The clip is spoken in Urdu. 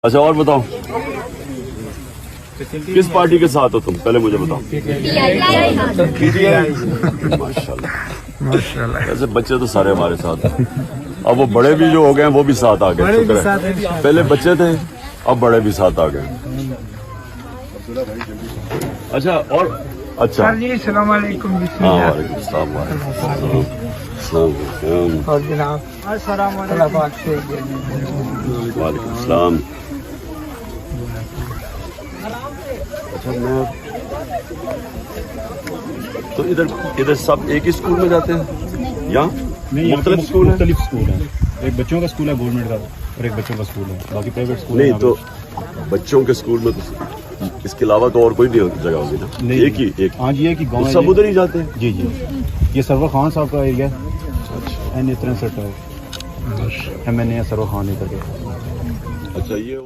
اچھا اور بتاؤ کس پارٹی کے ساتھ ہو تم پہلے مجھے بتاؤ. ماشاء اللہ. ویسے بچے تو سارے ہمارے ساتھ ہیں. اب وہ بڑے بھی جو ہو گئے ہیں وہ بھی ساتھ آ گئے. شکر ہے پہلے بچے تھے اب بڑے بھی ساتھ آ گئے. اچھا اور اچھا جی السلام علیکم. ہاں وعلیکم السلام وعلیکم اور جناب السلام علیکم. وعلیکم السلام. اچھا میں تو ادھر سب ایک ہی اسکول میں جاتے ہیں یا مختلف اسکول ہیں؟ مختلف اسکول ہیں. ایک بچوں کا اسکول ہے گورنمنٹ کا اور ایک بچوں کا اسکول ہے. باقی پرائیویٹ اسکول نہیں تو بچوں کے اسکول میں تو اس کے علاوہ تو اور کوئی نہیں جگہ ہوگی نا. ایک ہی ایک. ہاں جی ایک ہی گاؤں ہے. سب ادھر ہی جاتے ہیں. جی جی یہ سرور خان صاحب کا area N 63 MNA Sarwar Khan ادھر کے. اچھا یہ